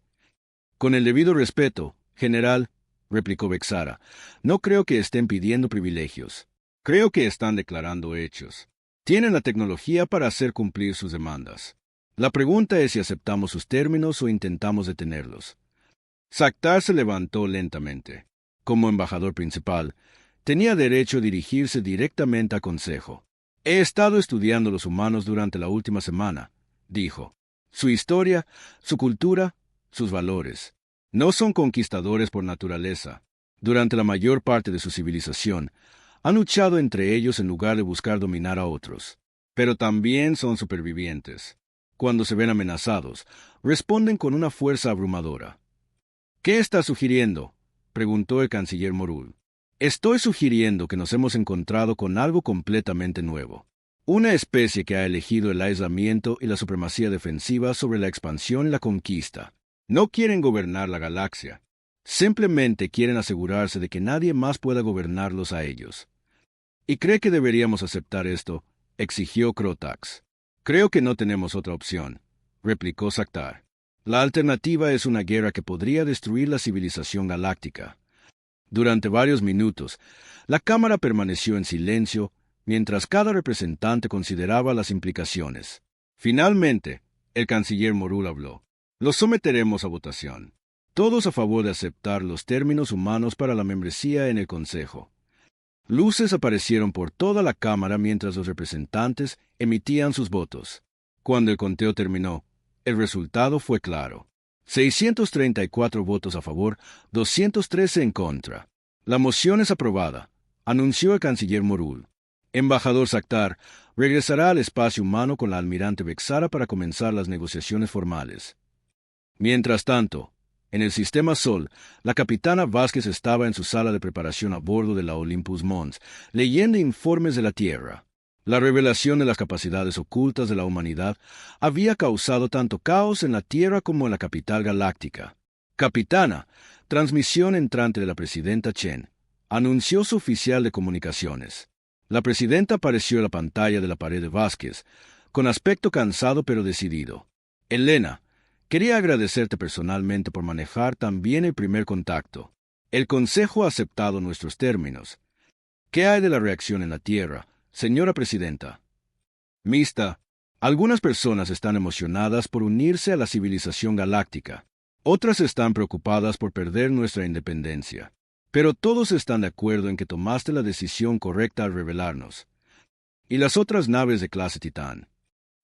Con el debido respeto, general, replicó Vexara, no creo que estén pidiendo privilegios. Creo que están declarando hechos. Tienen la tecnología para hacer cumplir sus demandas. La pregunta es si aceptamos sus términos o intentamos detenerlos. Saktar se levantó lentamente. Como embajador principal, tenía derecho a dirigirse directamente al Consejo. He estado estudiando los humanos durante la última semana, dijo. Su historia, su cultura, sus valores. No son conquistadores por naturaleza. Durante la mayor parte de su civilización, han luchado entre ellos en lugar de buscar dominar a otros. Pero también son supervivientes. Cuando se ven amenazados, responden con una fuerza abrumadora. ¿Qué está sugiriendo?, preguntó el canciller Morul. Estoy sugiriendo que nos hemos encontrado con algo completamente nuevo. Una especie que ha elegido el aislamiento y la supremacía defensiva sobre la expansión y la conquista. No quieren gobernar la galaxia. Simplemente quieren asegurarse de que nadie más pueda gobernarlos a ellos. ¿Y cree que deberíamos aceptar esto?, exigió Crotax. Creo que no tenemos otra opción, replicó Saktar. La alternativa es una guerra que podría destruir la civilización galáctica. Durante varios minutos, la Cámara permaneció en silencio mientras cada representante consideraba las implicaciones. Finalmente, el canciller Morul habló. Los someteremos a votación. Todos a favor de aceptar los términos humanos para la membresía en el Consejo. Luces aparecieron por toda la Cámara mientras los representantes emitían sus votos. Cuando el conteo terminó, el resultado fue claro. 634 votos a favor, 213 en contra. La moción es aprobada, anunció el canciller Morul. Embajador Saktar regresará al espacio humano con la almirante Vexara para comenzar las negociaciones formales. Mientras tanto, en el sistema Sol, la capitana Vázquez estaba en su sala de preparación a bordo de la Olympus Mons, leyendo informes de la Tierra. La revelación de las capacidades ocultas de la humanidad había causado tanto caos en la Tierra como en la capital galáctica. Capitana, transmisión entrante de la presidenta Chen, anunció su oficial de comunicaciones. La presidenta apareció en la pantalla de la pared de Vázquez, con aspecto cansado pero decidido. Elena, quería agradecerte personalmente por manejar tan bien el primer contacto. El Consejo ha aceptado nuestros términos. ¿Qué hay de la reacción en la Tierra, señora presidenta? Mista, algunas personas están emocionadas por unirse a la civilización galáctica. Otras están preocupadas por perder nuestra independencia. Pero todos están de acuerdo en que tomaste la decisión correcta al revelarnos. Y las otras naves de clase Titán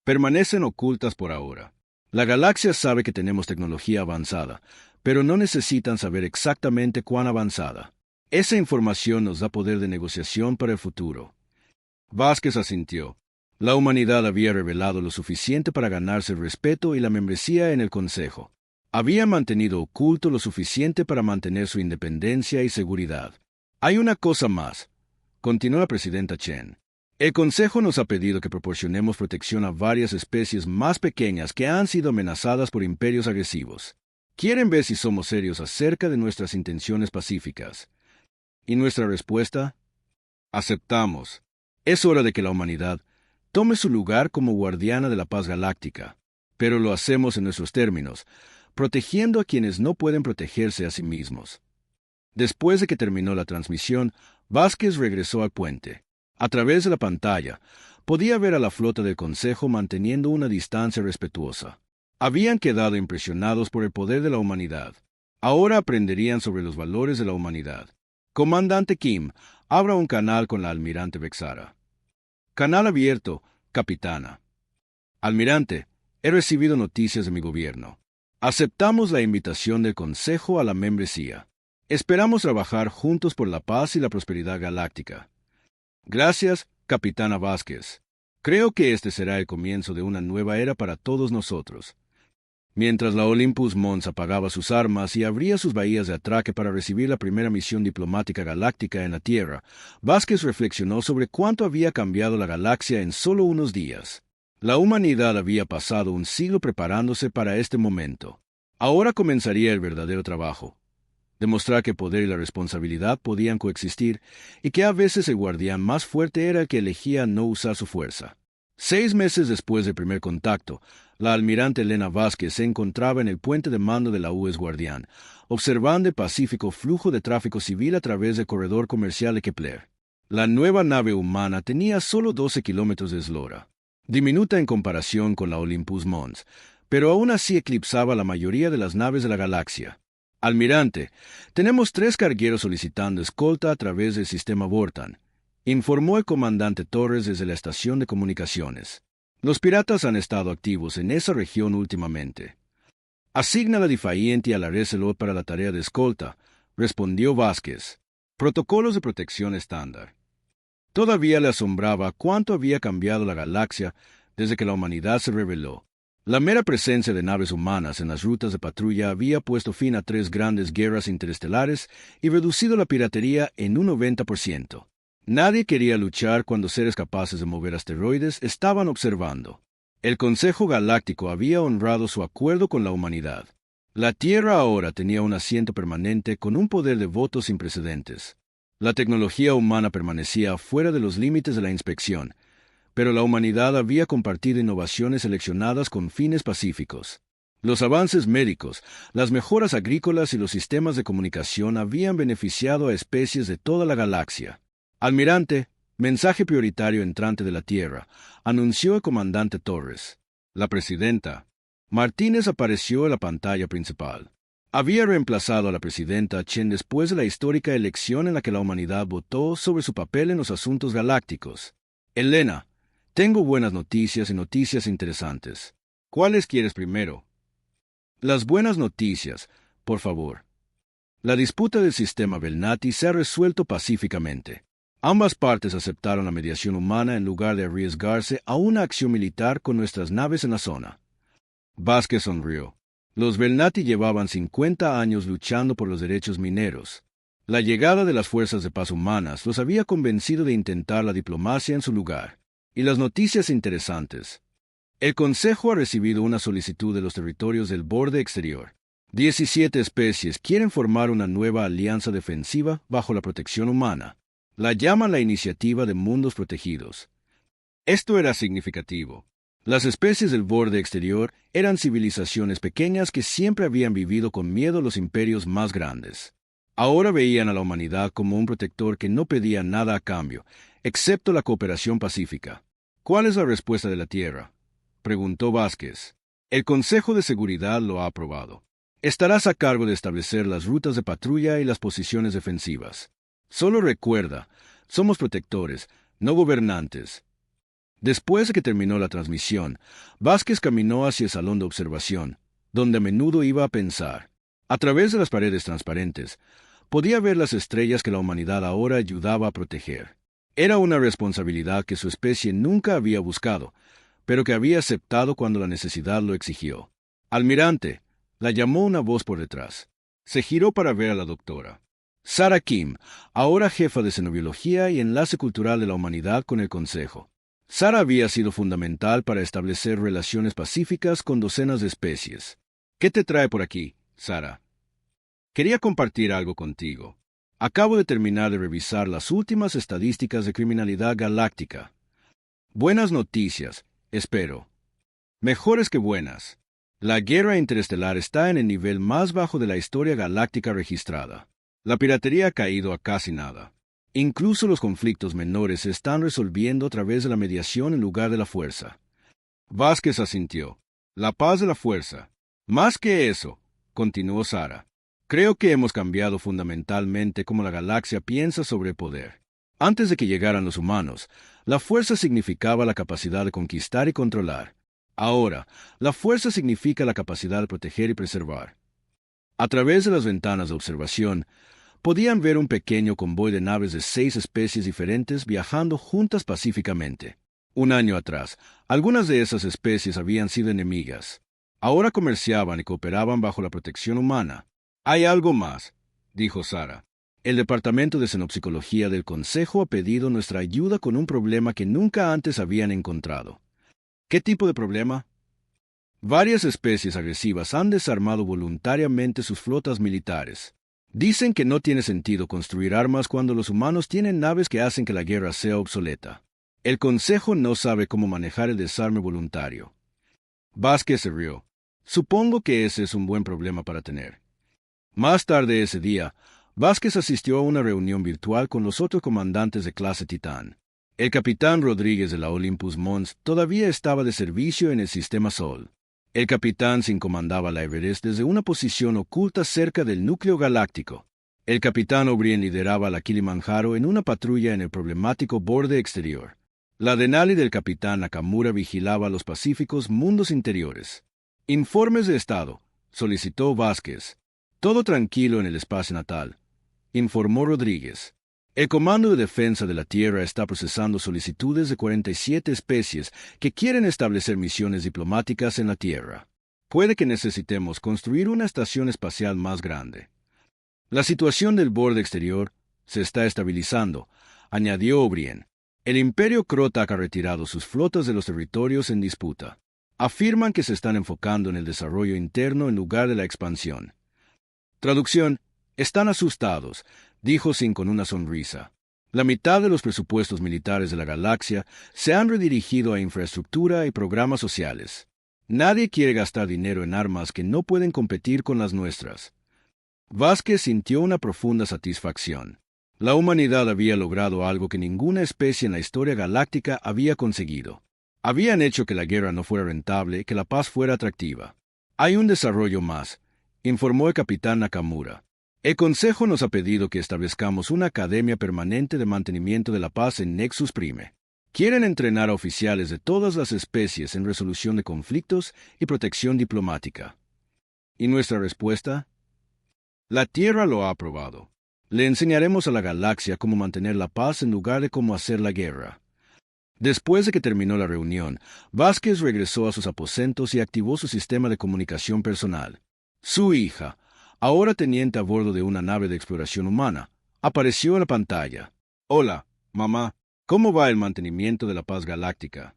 permanecen ocultas por ahora. La galaxia sabe que tenemos tecnología avanzada, pero no necesitan saber exactamente cuán avanzada. Esa información nos da poder de negociación para el futuro. Vázquez asintió. La humanidad había revelado lo suficiente para ganarse el respeto y la membresía en el Consejo. Había mantenido oculto lo suficiente para mantener su independencia y seguridad. Hay una cosa más, continuó la presidenta Chen. El Consejo nos ha pedido que proporcionemos protección a varias especies más pequeñas que han sido amenazadas por imperios agresivos. Quieren ver si somos serios acerca de nuestras intenciones pacíficas. ¿Y nuestra respuesta? Aceptamos. Es hora de que la humanidad tome su lugar como guardiana de la paz galáctica, pero lo hacemos en nuestros términos, protegiendo a quienes no pueden protegerse a sí mismos. Después de que terminó la transmisión, Vázquez regresó al puente. A través de la pantalla, podía ver a la flota del Consejo manteniendo una distancia respetuosa. Habían quedado impresionados por el poder de la humanidad. Ahora aprenderían sobre los valores de la humanidad. Comandante Kim, abra un canal con la almirante Vexara. Canal abierto, capitana. Almirante, he recibido noticias de mi gobierno. Aceptamos la invitación del Consejo a la membresía. Esperamos trabajar juntos por la paz y la prosperidad galáctica. Gracias, capitana Vázquez. Creo que este será el comienzo de una nueva era para todos nosotros. Mientras la Olympus Mons apagaba sus armas y abría sus bahías de atraque para recibir la primera misión diplomática galáctica en la Tierra, Vázquez reflexionó sobre cuánto había cambiado la galaxia en solo unos días. La humanidad había pasado un siglo preparándose para este momento. Ahora comenzaría el verdadero trabajo. Demostrar que el poder y la responsabilidad podían coexistir y que a veces el guardián más fuerte era el que elegía no usar su fuerza. 6 meses después del primer contacto, la almirante Elena Vázquez se encontraba en el puente de mando de la US Guardián, observando el pacífico flujo de tráfico civil a través del corredor comercial de Kepler. La nueva nave humana tenía solo 12 kilómetros de eslora, diminuta en comparación con la Olympus Mons, pero aún así eclipsaba la mayoría de las naves de la galaxia. Almirante, tenemos 3 cargueros solicitando escolta a través del sistema Vortan, informó el comandante Torres desde la estación de comunicaciones. Los piratas han estado activos en esa región últimamente. Asigna la Defiant a la Resolute para la tarea de escolta, respondió Vázquez. Protocolos de protección estándar. Todavía le asombraba cuánto había cambiado la galaxia desde que la humanidad se rebeló. La mera presencia de naves humanas en las rutas de patrulla había puesto fin a 3 grandes guerras interestelares y reducido la piratería en un 90%. Nadie quería luchar cuando seres capaces de mover asteroides estaban observando. El Consejo Galáctico había honrado su acuerdo con la humanidad. La Tierra ahora tenía un asiento permanente con un poder de voto sin precedentes. La tecnología humana permanecía fuera de los límites de la inspección, pero la humanidad había compartido innovaciones seleccionadas con fines pacíficos. Los avances médicos, las mejoras agrícolas y los sistemas de comunicación habían beneficiado a especies de toda la galaxia. Almirante, mensaje prioritario entrante de la Tierra, anunció el comandante Torres. La presidenta. Martínez apareció en la pantalla principal. Había reemplazado a la presidenta Chen después de la histórica elección en la que la humanidad votó sobre su papel en los asuntos galácticos. Elena, tengo buenas noticias y noticias interesantes. ¿Cuáles quieres primero? Las buenas noticias, por favor. La disputa del sistema Belnati se ha resuelto pacíficamente. Ambas partes aceptaron la mediación humana en lugar de arriesgarse a una acción militar con nuestras naves en la zona. Vázquez sonrió. Los Belnati llevaban 50 años luchando por los derechos mineros. La llegada de las fuerzas de paz humanas los había convencido de intentar la diplomacia en su lugar. Y las noticias interesantes. El Consejo ha recibido una solicitud de los territorios del borde exterior. 17 especies quieren formar una nueva alianza defensiva bajo la protección humana. La llaman la Iniciativa de Mundos Protegidos. Esto era significativo. Las especies del borde exterior eran civilizaciones pequeñas que siempre habían vivido con miedo a los imperios más grandes. Ahora veían a la humanidad como un protector que no pedía nada a cambio, excepto la cooperación pacífica. ¿Cuál es la respuesta de la Tierra?, preguntó Vázquez. El Consejo de Seguridad lo ha aprobado. Estarás a cargo de establecer las rutas de patrulla y las posiciones defensivas. Solo recuerda, somos protectores, no gobernantes. Después de que terminó la transmisión, Vázquez caminó hacia el salón de observación, donde a menudo iba a pensar. A través de las paredes transparentes, podía ver las estrellas que la humanidad ahora ayudaba a proteger. Era una responsabilidad que su especie nunca había buscado, pero que había aceptado cuando la necesidad lo exigió. Almirante, la llamó una voz por detrás. Se giró para ver a la doctora. Sarah Kim, ahora jefa de Xenobiología y Enlace Cultural de la Humanidad con el Consejo. Sarah había sido fundamental para establecer relaciones pacíficas con docenas de especies. ¿Qué te trae por aquí, Sarah? Quería compartir algo contigo. Acabo de terminar de revisar las últimas estadísticas de criminalidad galáctica. Buenas noticias, espero. Mejores que buenas. La guerra interestelar está en el nivel más bajo de la historia galáctica registrada. La piratería ha caído a casi nada. Incluso los conflictos menores se están resolviendo a través de la mediación en lugar de la fuerza. Vázquez asintió. La paz de la fuerza. Más que eso, continuó Sarah. Creo que hemos cambiado fundamentalmente cómo la galaxia piensa sobre el poder. Antes de que llegaran los humanos, la fuerza significaba la capacidad de conquistar y controlar. Ahora, la fuerza significa la capacidad de proteger y preservar. A través de las ventanas de observación, podían ver un pequeño convoy de naves de 6 especies diferentes viajando juntas pacíficamente. Un año atrás, algunas de esas especies habían sido enemigas. Ahora comerciaban y cooperaban bajo la protección humana. Hay algo más, dijo Sarah. El Departamento de Xenopsicología del Consejo ha pedido nuestra ayuda con un problema que nunca antes habían encontrado. ¿Qué tipo de problema? Varias especies agresivas han desarmado voluntariamente sus flotas militares. Dicen que no tiene sentido construir armas cuando los humanos tienen naves que hacen que la guerra sea obsoleta. El Consejo no sabe cómo manejar el desarme voluntario. Vázquez se rió. Supongo que ese es un buen problema para tener. Más tarde ese día, Vázquez asistió a una reunión virtual con los otros comandantes de clase Titán. El capitán Rodríguez de la Olympus Mons todavía estaba de servicio en el Sistema Sol. El capitán Sin comandaba la Everest desde una posición oculta cerca del núcleo galáctico. El capitán O'Brien lideraba la Kilimanjaro en una patrulla en el problemático borde exterior. La Denali del capitán Nakamura vigilaba los pacíficos mundos interiores. Informes de estado, solicitó Vázquez. Todo tranquilo en el espacio natal, informó Rodríguez. El Comando de Defensa de la Tierra está procesando solicitudes de 47 especies que quieren establecer misiones diplomáticas en la Tierra. Puede que necesitemos construir una estación espacial más grande. La situación del borde exterior se está estabilizando, añadió O'Brien. El Imperio Crotak ha retirado sus flotas de los territorios en disputa. Afirman que se están enfocando en el desarrollo interno en lugar de la expansión. Traducción: están asustados, dijo Sin con una sonrisa. La mitad de los presupuestos militares de la galaxia se han redirigido a infraestructura y programas sociales. Nadie quiere gastar dinero en armas que no pueden competir con las nuestras. Vázquez sintió una profunda satisfacción. La humanidad había logrado algo que ninguna especie en la historia galáctica había conseguido. Habían hecho que la guerra no fuera rentable, que la paz fuera atractiva. Hay un desarrollo más, informó el capitán Nakamura. El Consejo nos ha pedido que establezcamos una academia permanente de mantenimiento de la paz en Nexus Prime. Quieren entrenar a oficiales de todas las especies en resolución de conflictos y protección diplomática. ¿Y nuestra respuesta? La Tierra lo ha aprobado. Le enseñaremos a la galaxia cómo mantener la paz en lugar de cómo hacer la guerra. Después de que terminó la reunión, Vázquez regresó a sus aposentos y activó su sistema de comunicación personal. Su hija, ahora teniente a bordo de una nave de exploración humana, apareció en la pantalla. Hola, mamá. ¿Cómo va el mantenimiento de la paz galáctica?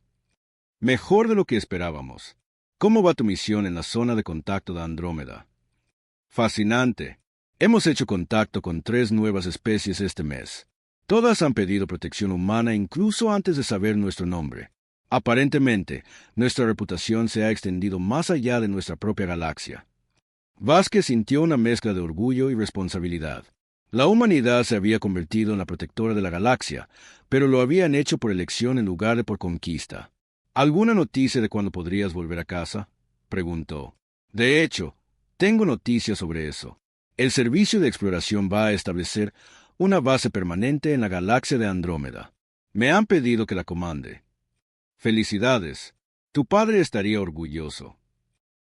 Mejor de lo que esperábamos. ¿Cómo va tu misión en la zona de contacto de Andrómeda? Fascinante. Hemos hecho contacto con 3 nuevas especies este mes. Todas han pedido protección humana incluso antes de saber nuestro nombre. Aparentemente, nuestra reputación se ha extendido más allá de nuestra propia galaxia. Vázquez sintió una mezcla de orgullo y responsabilidad. La humanidad se había convertido en la protectora de la galaxia, pero lo habían hecho por elección en lugar de por conquista. ¿Alguna noticia de cuándo podrías volver a casa?, preguntó. De hecho, tengo noticias sobre eso. El servicio de exploración va a establecer una base permanente en la galaxia de Andrómeda. Me han pedido que la comande. Felicidades. Tu padre estaría orgulloso.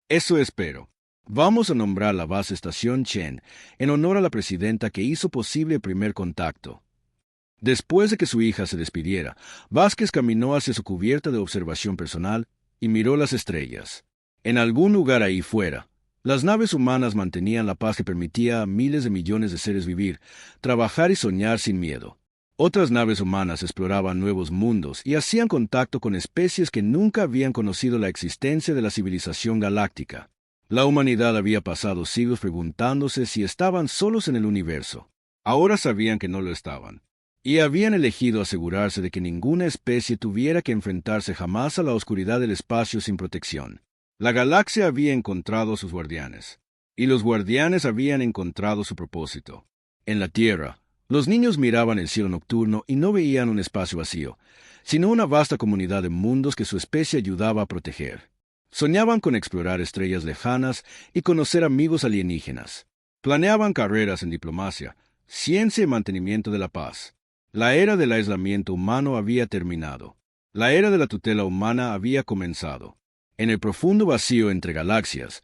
Eso espero. Vamos a nombrar la base Estación Chen en honor a la presidenta que hizo posible el primer contacto. Después de que su hija se despidiera, Vázquez caminó hacia su cubierta de observación personal y miró las estrellas. En algún lugar ahí fuera, las naves humanas mantenían la paz que permitía a miles de millones de seres vivir, trabajar y soñar sin miedo. Otras naves humanas exploraban nuevos mundos y hacían contacto con especies que nunca habían conocido la existencia de la civilización galáctica. La humanidad había pasado siglos preguntándose si estaban solos en el universo. Ahora sabían que no lo estaban, y habían elegido asegurarse de que ninguna especie tuviera que enfrentarse jamás a la oscuridad del espacio sin protección. La galaxia había encontrado a sus guardianes, y los guardianes habían encontrado su propósito. En la Tierra, los niños miraban el cielo nocturno y no veían un espacio vacío, sino una vasta comunidad de mundos que su especie ayudaba a proteger. Soñaban con explorar estrellas lejanas y conocer amigos alienígenas. Planeaban carreras en diplomacia, ciencia y mantenimiento de la paz. La era del aislamiento humano había terminado. La era de la tutela humana había comenzado. En el profundo vacío entre galaxias,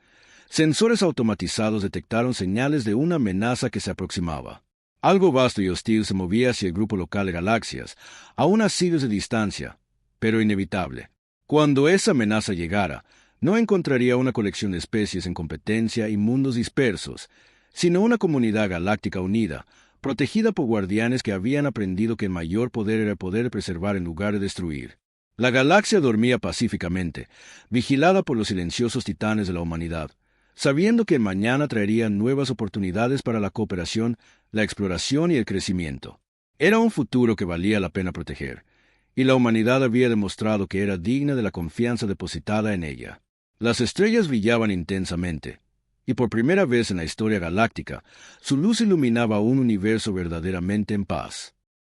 sensores automatizados detectaron señales de una amenaza que se aproximaba. Algo vasto y hostil se movía hacia el grupo local de galaxias, a unas siglos de distancia, pero inevitable. Cuando esa amenaza llegara, no encontraría una colección de especies en competencia y mundos dispersos, sino una comunidad galáctica unida, protegida por guardianes que habían aprendido que el mayor poder era el poder de preservar en lugar de destruir. La galaxia dormía pacíficamente, vigilada por los silenciosos titanes de la humanidad, sabiendo que mañana traerían nuevas oportunidades para la cooperación, la exploración y el crecimiento. Era un futuro que valía la pena proteger, y la humanidad había demostrado que era digna de la confianza depositada en ella. Las estrellas brillaban intensamente, y por primera vez en la historia galáctica, su luz iluminaba un universo verdaderamente en paz.